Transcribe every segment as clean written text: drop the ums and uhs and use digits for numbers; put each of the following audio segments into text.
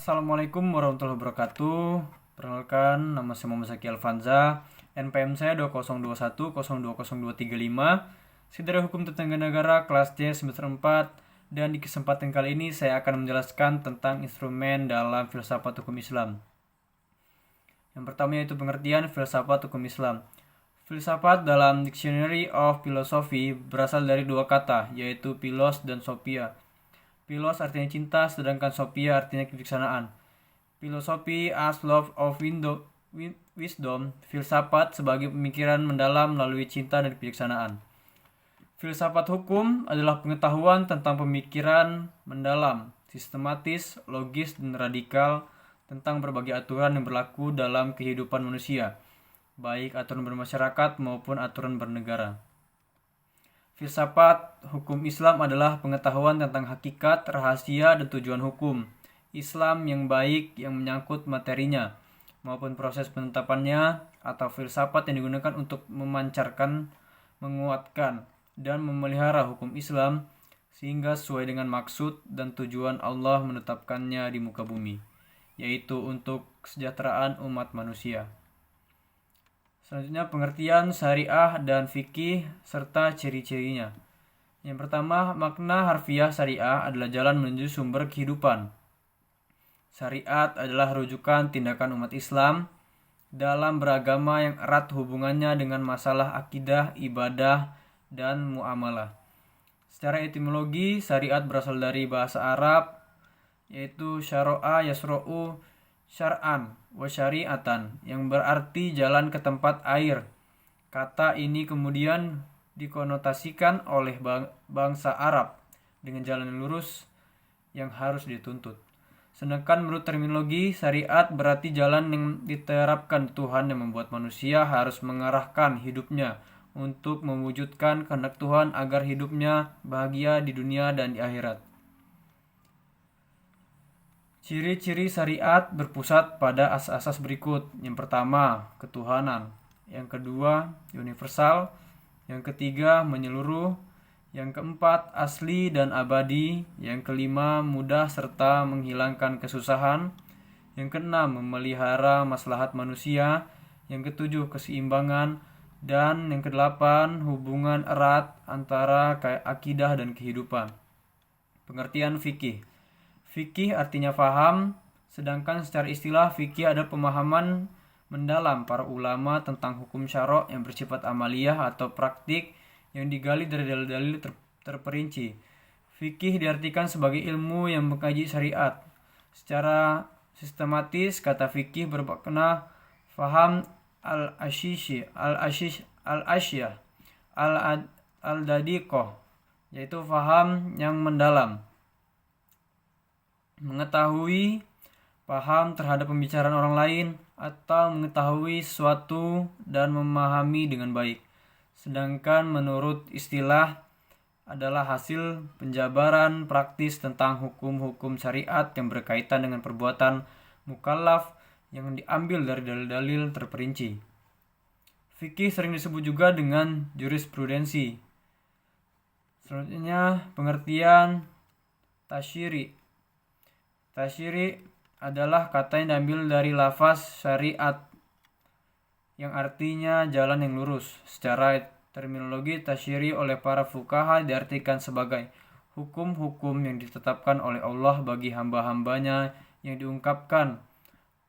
Assalamualaikum warahmatullahi wabarakatuh. Perkenalkan, nama saya Muhammad Zaki Alfanza. NPM saya 2021020235. Saya dari Hukum Tetangga Negara kelas C semester 4. Dan di kesempatan kali ini saya akan menjelaskan tentang instrumen dalam filsafat hukum Islam. Yang pertama yaitu pengertian filsafat hukum Islam. Filsafat dalam Dictionary of Philosophy berasal dari dua kata, yaitu philos dan sophia. Philos artinya cinta, sedangkan sophia artinya kebijaksanaan. Philosophy as love of wisdom, filsafat sebagai pemikiran mendalam melalui cinta dan kebijaksanaan. Filsafat hukum adalah pengetahuan tentang pemikiran mendalam, sistematis, logis, dan radikal tentang berbagai aturan yang berlaku dalam kehidupan manusia, baik aturan bermasyarakat maupun aturan bernegara. Filsafat hukum Islam adalah pengetahuan tentang hakikat, rahasia, dan tujuan hukum Islam yang baik yang menyangkut materinya maupun proses penetapannya, atau filsafat yang digunakan untuk memancarkan, menguatkan, dan memelihara hukum Islam sehingga sesuai dengan maksud dan tujuan Allah menetapkannya di muka bumi, yaitu untuk kesejahteraan umat manusia. Selanjutnya pengertian syariah dan fikih serta ciri-cirinya. Yang pertama, makna harfiah syariah adalah jalan menuju sumber kehidupan. Syariat adalah rujukan tindakan umat Islam dalam beragama yang erat hubungannya dengan masalah akidah, ibadah, dan muamalah. Secara etimologi, syariat berasal dari bahasa Arab, yaitu syara'a yasra'u syar'an wa syari'atan, yang berarti jalan ke tempat air. Kata ini kemudian dikonotasikan oleh bangsa Arab dengan jalan yang lurus yang harus dituntut. Sedangkan menurut terminologi, syariat berarti jalan yang diterapkan Tuhan yang membuat manusia harus mengarahkan hidupnya untuk mewujudkan kehendak Tuhan agar hidupnya bahagia di dunia dan di akhirat. Ciri-ciri syariat berpusat pada asas-asas berikut. Yang pertama, ketuhanan. Yang kedua, universal. Yang ketiga, menyeluruh. Yang keempat, asli dan abadi. Yang kelima, mudah serta menghilangkan kesusahan. Yang keenam, memelihara maslahat manusia. Yang ketujuh, keseimbangan. Dan yang kedelapan, hubungan erat antara akidah dan kehidupan. Pengertian fikih. Fikih artinya faham, sedangkan secara istilah fikih adalah pemahaman mendalam para ulama tentang hukum syara' yang bersifat amaliyah atau praktik yang digali dari dalil-dalil terperinci. Fikih diartikan sebagai ilmu yang mengkaji syariat. Secara sistematis, kata fikih bermakna faham al-asyiyah, al-dadiqah, yaitu faham yang mendalam. Mengetahui, paham terhadap pembicaraan orang lain, atau mengetahui sesuatu dan memahami dengan baik. Sedangkan menurut istilah adalah hasil penjabaran praktis tentang hukum-hukum syariat yang berkaitan dengan perbuatan mukallaf yang diambil dari dalil-dalil terperinci. Fikih sering disebut juga dengan jurisprudensi. Selanjutnya, pengertian tasyri'. Tasyri' adalah kata yang diambil dari lafaz syariat yang artinya jalan yang lurus. Secara terminologi, tasyri' oleh para fuqaha diartikan sebagai hukum-hukum yang ditetapkan oleh Allah bagi hamba-hambanya yang diungkapkan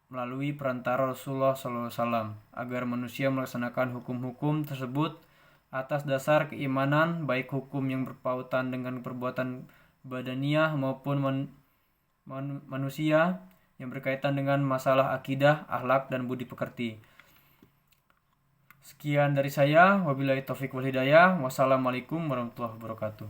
melalui perantara Rasulullah SAW agar manusia melaksanakan hukum-hukum tersebut atas dasar keimanan, baik hukum yang berpautan dengan perbuatan badaniyah maupun manusia yang berkaitan dengan masalah akidah, akhlak, dan budi pekerti. Sekian dari saya. Wabillahi taufik wal hidayah. Wassalamualaikum warahmatullahi wabarakatuh.